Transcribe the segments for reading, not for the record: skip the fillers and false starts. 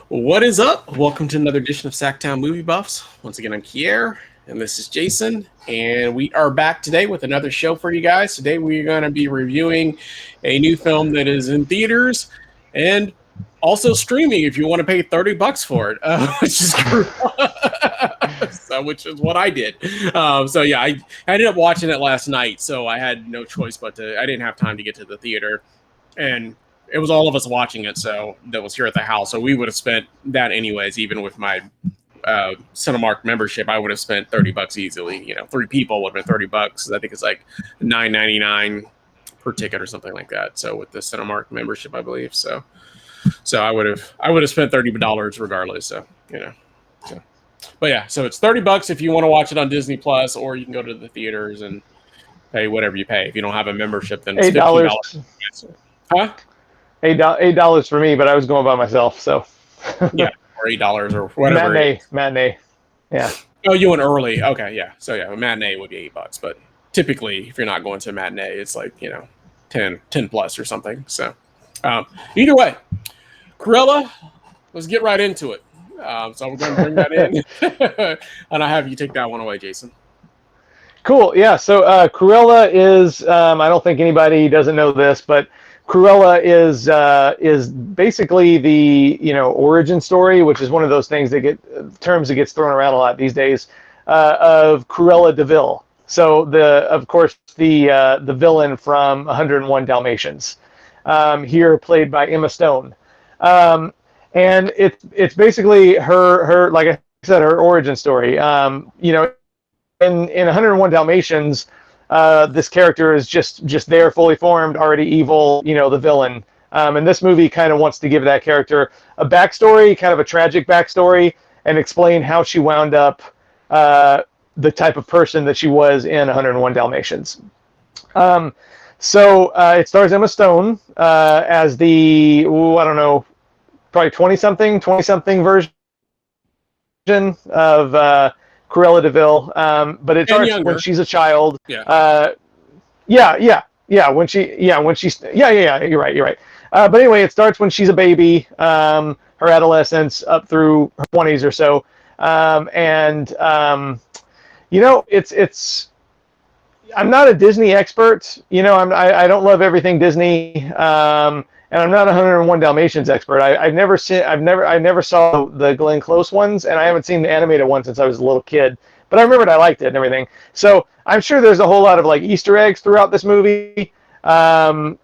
What is up? Welcome to another edition of Sactown Movie Buffs. Once again, I'm Kier, and this is Jason, and we are back today with another show for you guys. Today, we're going to be reviewing a new film that is in theaters and also streaming if you want to pay $30 for it, which is which is what I did. I ended up watching it last night, so I had no choice but to. I didn't have time to get to the theater, and it was all of us watching it, so that was here at the house. So we would have spent that anyways, even with my Cinemark membership. I would have spent $30 easily. You know, three people would have been $30. I think it's like $9.99 per ticket or something like that. So with the Cinemark membership, I believe. So I would have spent $30 regardless. So you know. But yeah, so it's $30 if you want to watch it on Disney Plus, or you can go to the theaters and pay whatever you pay. If you don't have a membership, then it's $15. Huh? $8 for me, but I was going by myself, so yeah, or $8 or whatever. Matinee. Yeah. Oh, you went early. Okay, yeah. So yeah, a matinee would be $8, but typically if you're not going to a matinee, it's like 10 plus or something. So either way, Cruella, let's get right into it. So we're going to bring that in, and I have you take that one away, Jason. Cool. Yeah. So Cruella is I don't think anybody doesn't know this, but Cruella is basically the origin story, which is one of those things that terms that gets thrown around a lot these days, of Cruella de Vil. So of course the villain from 101 Dalmatians, here played by Emma Stone, and it's basically her like I said, her origin story. In 101 Dalmatians, this character is just there, fully formed, already evil, the villain. And this movie kind of wants to give that character a backstory, kind of a tragic backstory, and explain how she wound up the type of person that she was in 101 Dalmatians. So it stars Emma Stone as the, I don't know, probably 20-something version of Cruella de Vil, but it starts when she's a child. Yeah. When she's you're right. But anyway, it starts when she's a baby, her adolescence up through her 20s or so, it's. I'm not a Disney expert, I don't love everything Disney, and I'm not a 101 Dalmatians expert. I never saw the Glenn Close ones, and I haven't seen the animated one since I was a little kid. But I remembered I liked it and everything. So I'm sure there's a whole lot of like Easter eggs throughout this movie that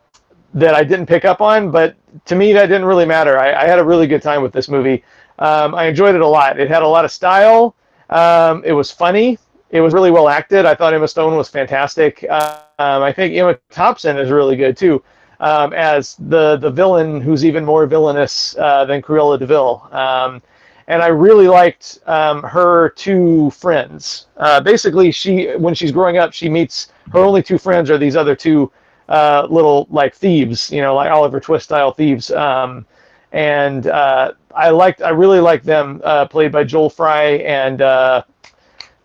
I didn't pick up on. But to me, that didn't really matter. I had a really good time with this movie. I enjoyed it a lot. It had a lot of style. It was funny. It was really well acted. I thought Emma Stone was fantastic. I think Emma Thompson is really good too. As the villain, who's even more villainous than Cruella de Vil. And I really liked her two friends. Basically, when she's growing up, she meets her only two friends are these other two little like thieves, like Oliver Twist style thieves. I really liked them, played by Joel Fry and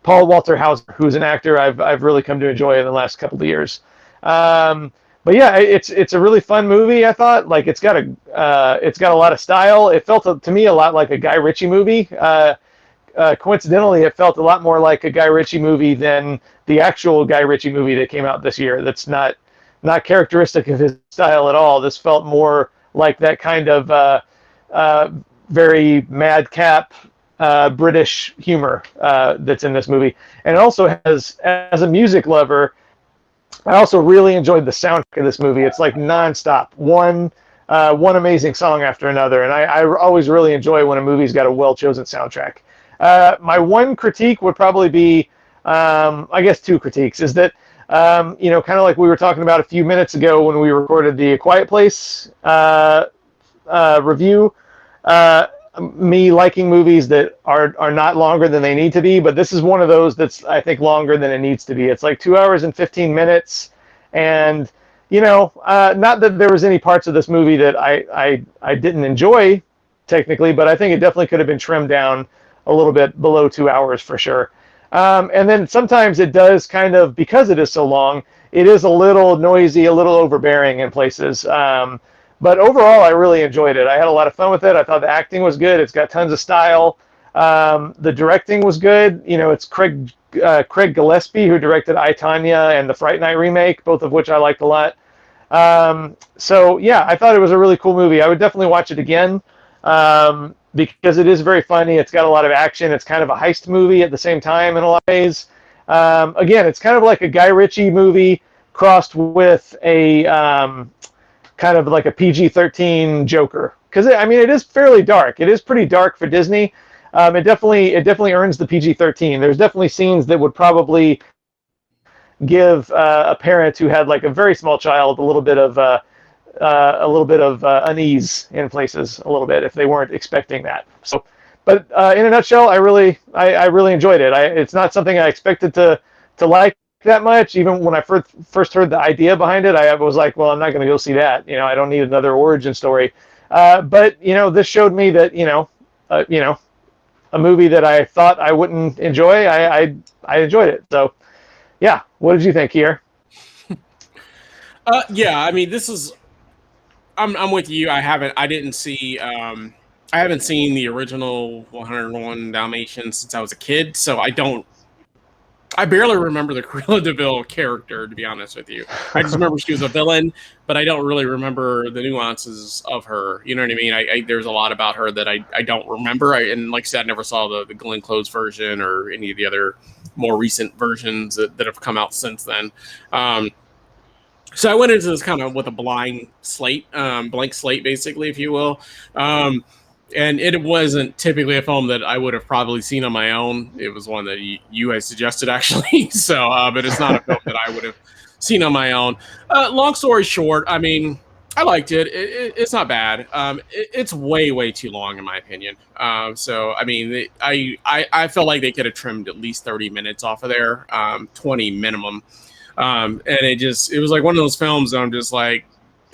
Paul Walter Hauser, who's an actor I've really come to enjoy in the last couple of years. But yeah, it's a really fun movie. I thought it's got a lot of style. It felt to me a lot like a Guy Ritchie movie. Coincidentally, it felt a lot more like a Guy Ritchie movie than the actual Guy Ritchie movie that came out this year. That's not characteristic of his style at all. This felt more like that kind of very madcap British humor that's in this movie. And it also has, as a music lover, I also really enjoyed the soundtrack of this movie. It's like nonstop, one amazing song after another, and I always really enjoy when a movie's got a well-chosen soundtrack. My one critique would probably be, I guess two critiques, is that, kind of like we were talking about a few minutes ago when we recorded the A Quiet Place review, me liking movies that are not longer than they need to be, but this is one of those that's, I think, longer than it needs to be. It's like 2 hours and 15 minutes, and not that there was any parts of this movie that I didn't enjoy technically, but I think it definitely could have been trimmed down a little bit below 2 hours for sure. And then sometimes it does kind of, because it is so long, it is a little noisy, a little overbearing in places. But overall, I really enjoyed it. I had a lot of fun with it. I thought the acting was good. It's got tons of style. The directing was good. You know, it's Craig Gillespie who directed I, Tonya and the Fright Night remake, both of which I liked a lot. So yeah, I thought it was a really cool movie. I would definitely watch it again, because it is very funny. It's got a lot of action. It's kind of a heist movie at the same time in a lot of ways. Again, it's kind of like a Guy Ritchie movie crossed with a kind of like a PG-13 Joker. Because I mean, it is fairly dark. It is pretty dark for Disney. It definitely earns the PG-13. There's definitely scenes that would probably give a parent who had like a very small child a little bit of unease in places, a little bit, if they weren't expecting that. So, but in a nutshell, I really enjoyed it. It's not something I expected to like that much. Even when I first heard the idea behind it, I was like, well, I'm not going to go see that. You know, I don't need another origin story. But you know, this showed me that a movie that I thought I wouldn't enjoy, I enjoyed it. So yeah, what did you think here? Yeah, I mean, this is. I'm with you. I haven't seen the original 101 Dalmatians since I was a kid, so I barely remember the Cruella Deville character, to be honest with you. I just remember she was a villain, but I don't really remember the nuances of her. You know what I mean? There's a lot about her that I don't remember. And like I said, I never saw the Glenn Close version or any of the other more recent versions that have come out since then. So I went into this kind of with a blank slate, basically, if you will. And it wasn't typically a film that I would have probably seen on my own. It was one that you had suggested, actually. So, but it's not a film that I would have seen on my own. Long story short, I mean, I liked it. It's not bad. It's way too long, in my opinion. So, I mean, I felt like they could have trimmed at least 30 minutes off of there, 20 minimum. And it was like one of those films that I'm just like,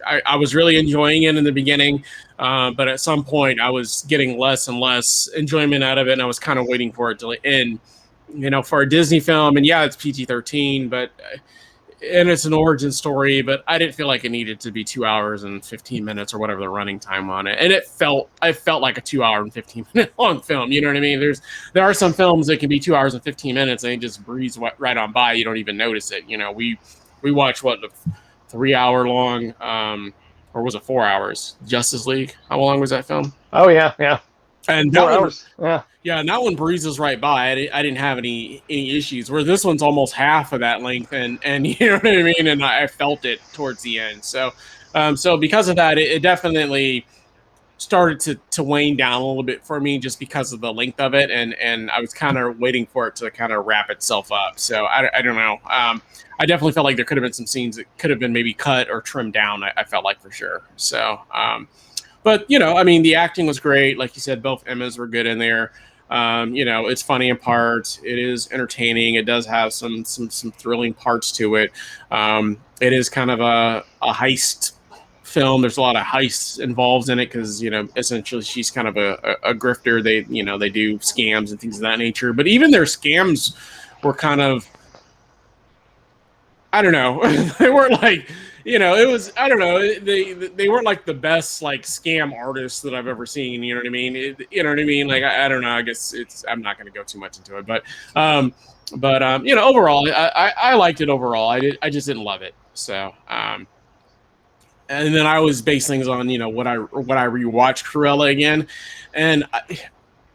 I was really enjoying it in the beginning, but at some point I was getting less and less enjoyment out of it, and I was kind of waiting for it to end. You know, for a Disney film, and yeah, it's PG-13, but and it's an origin story, but I didn't feel like it needed to be 2 hours and 15 minutes or whatever the running time on it. And I felt like a 2 hour and 15 minute long film. You know what I mean? There are some films that can be 2 hours and 15 minutes and they just breeze right on by. You don't even notice it. You know, we watched the 3 hour long, or was it 4 hours? Justice League. How long was that film? Oh yeah. And 4 hours. Yeah. Yeah, and that one breezes right by. I didn't have any issues. Where this one's almost half of that length, and you know what I mean. And I felt it towards the end. So, so because of that, it definitely started to wane down a little bit for me, just because of the length of it, and I was kind of waiting for it to kind of wrap itself up. So I don't know. I definitely felt like there could have been some scenes that could have been maybe cut or trimmed down. I felt like, for sure. So, but you know, I mean, the acting was great. Like you said, both Emmas were good in there. You know, it's funny in parts. It is entertaining. It does have some thrilling parts to it. It is kind of a heist film. There's a lot of heists involved in it because, you know, essentially she's kind of a grifter. They do scams and things of that nature. But even their scams were kind of, I don't know. They weren't like, you know, it was, I don't know. They weren't like the best like scam artists that I've ever seen. You know what I mean? You know what I mean? Like, I don't know. I guess I'm not going to go too much into it, but you know, overall, I liked it overall. I just didn't love it. So, and then I always base things on, you know, what I rewatched Cruella again, and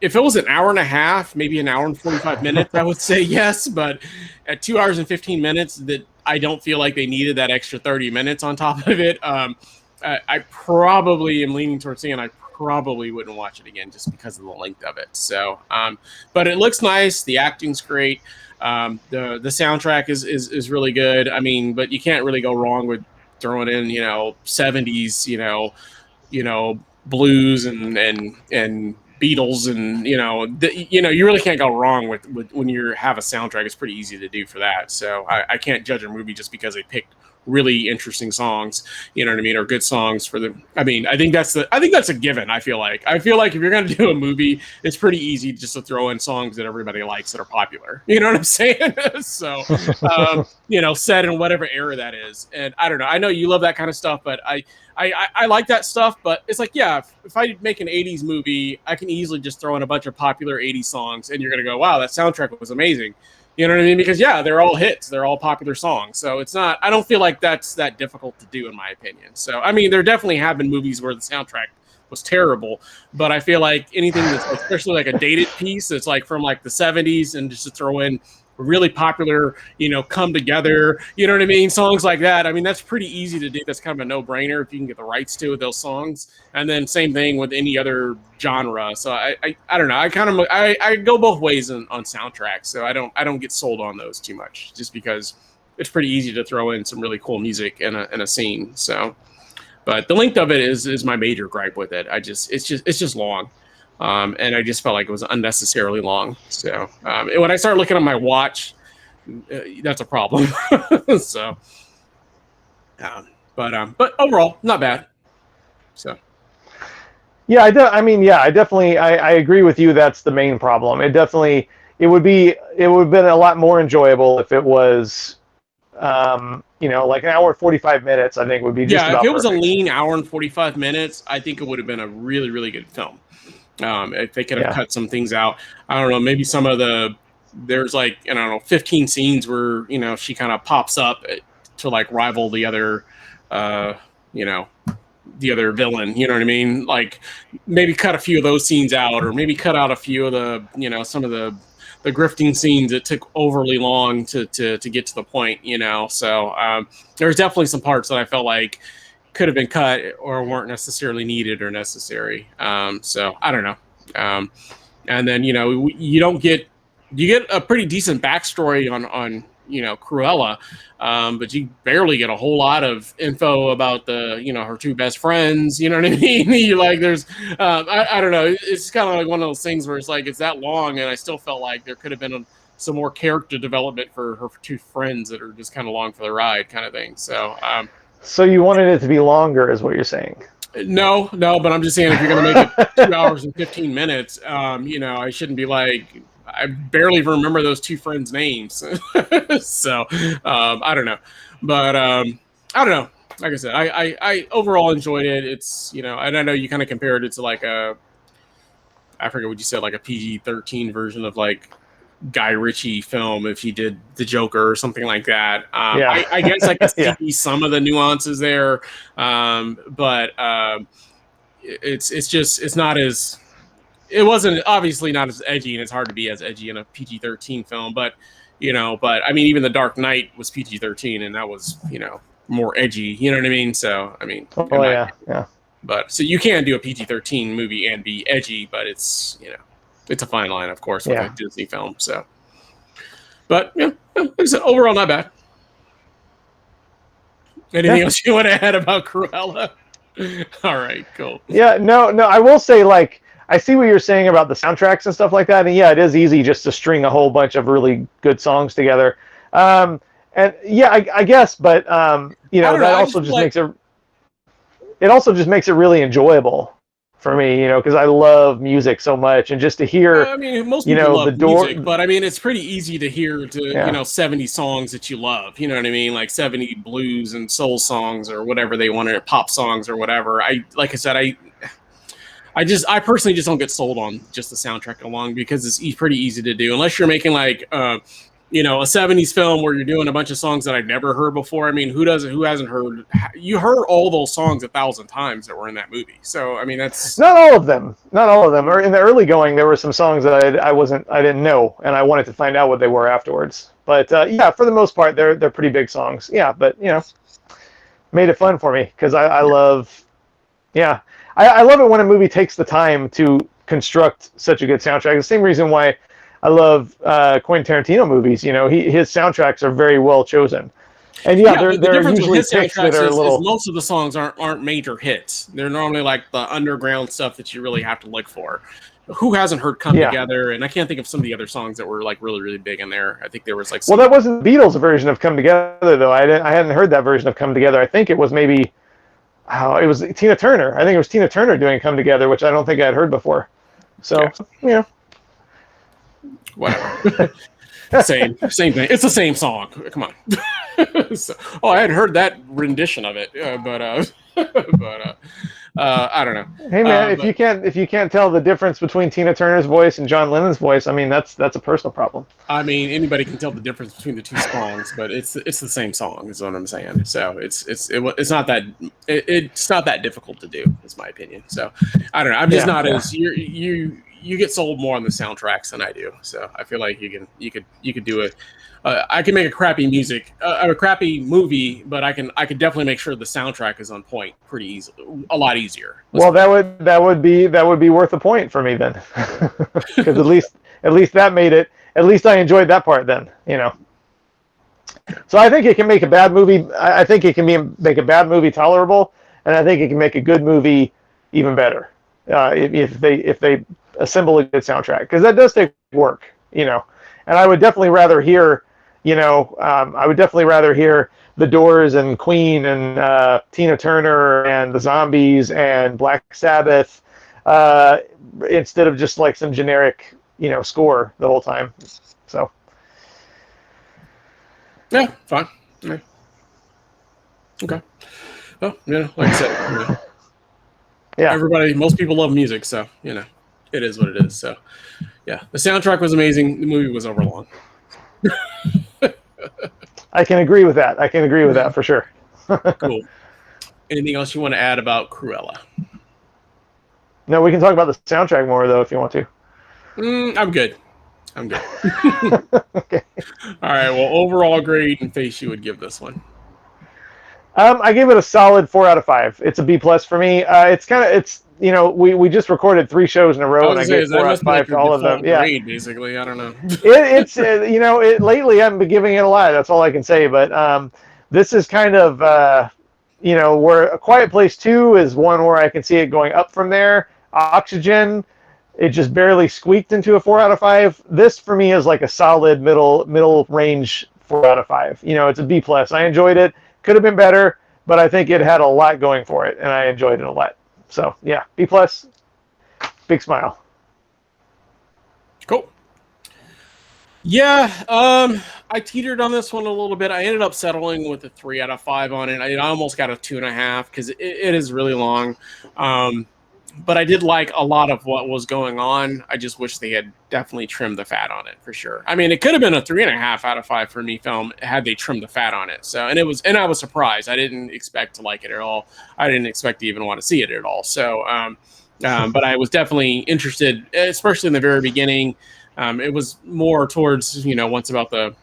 if it was an hour and a half, maybe an hour and 45 minutes, I would say yes. But at 2 hours and 15 minutes, that I don't feel like they needed that extra 30 minutes on top of it. I probably am leaning towards saying I probably wouldn't watch it again just because of the length of it. So, but it looks nice. The acting's great. The soundtrack is really good. I mean, but you can't really go wrong with throwing in, you know, 70s, you know, blues and Beatles, and you really can't go wrong with when you have a soundtrack. It's pretty easy to do for that. So I can't judge a movie just because they picked really interesting songs, you know what I mean, or good songs for the. I mean, I think that's a given. I feel like if you're gonna do a movie, it's pretty easy just to throw in songs that everybody likes that are popular. You know what I'm saying? So, set in whatever era that is. And I don't know. I know you love that kind of stuff, but I like that stuff. But it's like, yeah, if I make an '80s movie, I can easily just throw in a bunch of popular '80s songs, and you're gonna go, wow, that soundtrack was amazing. You know what I mean? Because yeah, they're all hits. They're all popular songs. So it's not. I don't feel like that's that difficult to do, in my opinion. So I mean, there definitely have been movies where the soundtrack was terrible, but I feel like anything that's especially like a dated piece that's like from like the '70s, and just to throw in really popular, come together, you know what I mean, songs like that. I mean, that's pretty easy to do. That's kind of a no-brainer if you can get the rights to those songs. And then same thing with any other genre. So I don't know. I go both ways on soundtracks. So I don't get sold on those too much, just because it's pretty easy to throw in some really cool music in a scene. So, but the length of it is my major gripe with it. It's just long. And I just felt like it was unnecessarily long. So when I start looking at my watch, that's a problem. So, but overall, not bad. So, yeah, I definitely, I agree with you. That's the main problem. It would have been a lot more enjoyable if it was, like an hour and 45 minutes. I think would be just about if it was perfect. A lean hour and 45 minutes, I think it would have been a really, really good film. If they could have cut some things out, I don't know, maybe there's like, 15 scenes where, she kind of pops up to like rival the other, the other villain, you know what I mean? Like maybe cut a few of those scenes out, or maybe cut out a few of the, some of the grifting scenes that took overly long to get to the point, So there's definitely some parts that I felt like could have been cut or weren't necessarily needed or necessary. So I don't know. And then, you get a pretty decent backstory on Cruella, but you barely get a whole lot of info about her two best friends. You know what I mean? You like, there's, I don't know. It's kind of like one of those things where it's like, it's that long, and I still felt like there could have been some more character development for her two friends that are just kind of along for the ride, kind of thing. So, so you wanted it to be longer, is what you're saying? No, but I'm just saying, if you're going to make it 2 hours and 15 minutes, I shouldn't be like, I barely remember those two friends' names. So, I don't know. But I don't know. Like I said, I overall enjoyed it. It's, and I know you kind of compared it to like I forget what you said, like a PG-13 version of like Guy Ritchie film if he did The Joker or something like that. I guess I could see some of the nuances there, but it's not as, it wasn't obviously not as edgy, and it's hard to be as edgy in a PG-13 film. But I mean, even The Dark Knight was PG-13, and that was more edgy. You know what I mean? So I mean, But so you can do a PG-13 movie and be edgy, but it's it's a fine line, of course, with a Disney film. So, but it's overall not bad. Anything else you want to add about Cruella? All right, cool. Yeah, no. I will say, like, I see what you're saying about the soundtracks and stuff like that, and yeah, it is easy just to string a whole bunch of really good songs together. And yeah, I guess, but that also just makes it. It also just makes it really enjoyable for me, because I love music so much, and just to hear, I mean, most people love music, but I mean, it's pretty easy to hear 70 songs that you love, you know what I mean, like 70 blues and soul songs or whatever they want, or pop songs or whatever. I personally just don't get sold on just the soundtrack alone, because it's pretty easy to do, unless you're making like a 70s film where you're doing a bunch of songs that I've never heard before. I mean, who hasn't heard? You heard all those songs 1,000 times that were in that movie. So, I mean, that's not all of them. Or in the early going, there were some songs that I didn't know, and I wanted to find out what they were afterwards. But yeah, for the most part, they're pretty big songs. Yeah, but made it fun for me, because I love. Yeah, I love it when a movie takes the time to construct such a good soundtrack. The same reason why I love Quentin Tarantino movies. His soundtracks are very well chosen. And yeah, Yeah, but the there are difference with usually his picks that soundtracks are a is little. most of the songs aren't major hits. They're normally like the underground stuff that you really have to look for. Who hasn't heard "Come Yeah. Together"? And I can't think of some of the other songs that were like really really big in there. I think there was like Well, some. that wasn't the Beatles' version of "Come Together" though. I hadn't heard that version of "Come Together." I think it was maybe. Oh, it was Tina Turner. I think it was Tina Turner doing "Come Together," which I don't think I had heard before. Yeah, So yeah. whatever. Same thing. It's the same song. Come on. So, I hadn't heard that rendition of it, I don't know. Hey man, But if you can't tell the difference between Tina Turner's voice and John Lennon's voice, I mean that's a personal problem. I mean, anybody can tell the difference between the two songs, but it's the same song. Is what I'm saying. So it's not that it's not that difficult to do, is my opinion. So I don't know. I'm just not as you get sold more on the soundtracks than I do. So I feel like you could do it. I can make a crappy a crappy movie, but I could definitely make sure the soundtrack is on point pretty easily, a lot easier. Well, that would be worth a point for me then, because at least that made it. At least I enjoyed that part then, you know. So I think it can make a bad movie. I think it can make a bad movie tolerable, and I think it can make a good movie even better if they assemble a good soundtrack, because that does take work, you know. And I would definitely rather hear, I would definitely rather hear the Doors and Queen and Tina Turner and the Zombies and Black Sabbath instead of just like some generic, score the whole time. So Yeah, fine. Yeah. Okay. Well, like I said, yeah, most people love music, so it is what it is. So yeah, the soundtrack was amazing. The movie was overlong. I can agree with that. I can agree with that for sure. Cool. Anything else you want to add about Cruella? No, we can talk about the soundtrack more though if you want to. I'm good. Okay. All right. Well, overall grade and face you would give this one. I gave it a solid 4 out of 5. It's a B plus for me. We just recorded 3 shows in a row, and I gave that 4 out of must be like 5 your to all of them. default Yeah, grade, basically. I don't know. lately I've been giving it a lot. That's all I can say. But this is kind of where A Quiet Place 2 is one where I can see it going up from there. Oxygen, it just barely squeaked into a 4 out of 5. This for me is like a solid middle range 4 out of 5. It's a B plus. I enjoyed it. Could have been better, but I think it had a lot going for it, and I enjoyed it a lot. So yeah, B plus, big smile. Cool. Yeah, I teetered on this one a little bit. I ended up settling with a 3 out of 5 on it. I almost got a 2.5 because it is really long. But I did like a lot of what was going on. I just wish they had definitely trimmed the fat on it for sure. I mean, it could have been a 3.5 out of 5 for me film had they trimmed the fat on it. So, and I was surprised. I didn't expect to like it at all. I didn't expect to even want to see it at all. So, but I was definitely interested, especially in the very beginning. It was more towards, once about the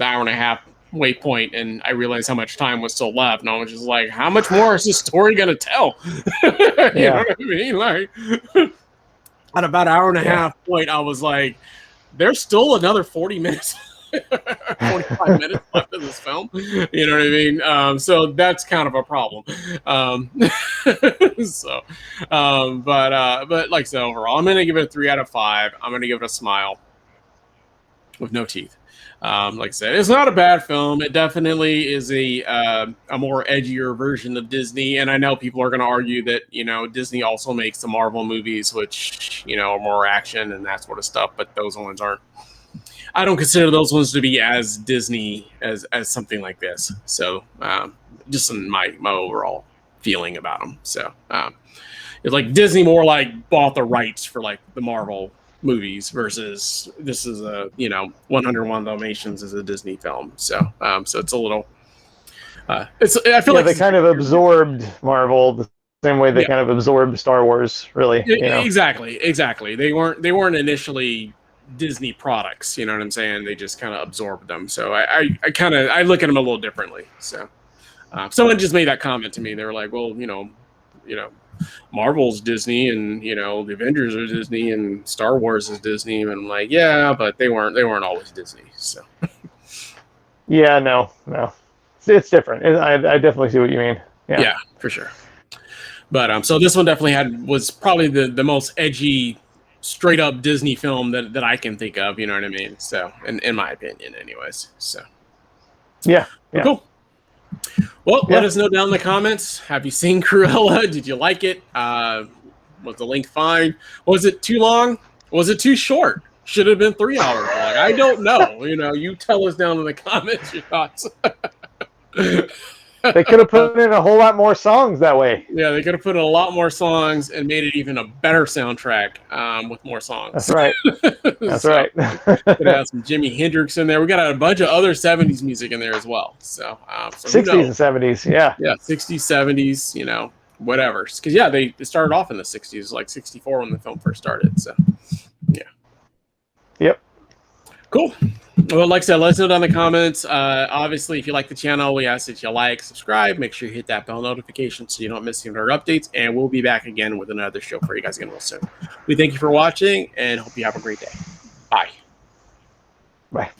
hour and a half waypoint, and I realized how much time was still left, and I was just like, how much more is this story gonna tell? You know what I mean? Like at about hour and a half point, I was like, there's still another 40 minutes 45 minutes left of this film. You know what I mean? So that's kind of a problem. But like I said, overall, I'm gonna give it a 3 out of 5. I'm gonna give it a smile with no teeth. Like I said, it's not a bad film. It definitely is a more edgier version of Disney, and I know people are going to argue that Disney also makes the Marvel movies, which are more action and that sort of stuff. But those ones aren't. I don't consider those ones to be as Disney as something like this. So just in my overall feeling about them. So it's like Disney more like bought the rights for like the Marvel movies versus this is a 101 Dalmatians is a Disney film. So so it's a little I feel like they kind of absorbed Marvel the same way they kind of absorbed Star Wars, really. Exactly. They weren't initially Disney products, you know what I'm saying? They just kind of absorbed them. So I look at them a little differently. So someone just made that comment to me. They were like, well, Marvel's Disney, and the Avengers are Disney, and Star Wars is Disney, and I'm like, yeah, but they weren't always Disney. So yeah, no. it's different. I definitely see what you mean. Yeah, for sure. But so this one definitely was probably the most edgy, straight up Disney film that I can think of. You know what I mean? So, in my opinion, anyways. So, yeah. Cool. Well, let us know down in the comments. Have you seen Cruella? Did you like it? Was the length fine? Was it too long? Was it too short? Should have been 3 hours long. I don't know. You tell us down in the comments your thoughts. They could have put in a whole lot more songs that way. Yeah, they could have put in a lot more songs and made it even a better soundtrack with more songs. That's right. That's right. Could have some Jimi Hendrix in there. We got a bunch of other 70s music in there as well. So 60s and 70s, yeah. Yeah, 60s, 70s, whatever. Because, yeah, they started off in the 60s, like 64 when the film first started. So, yeah. Yep. Cool. Well, like I said, let us know down in the comments. Obviously, if you like the channel, we ask that you like, subscribe, make sure you hit that bell notification so you don't miss any of our updates. And we'll be back again with another show for you guys again real soon. We thank you for watching and hope you have a great day. Bye. Bye.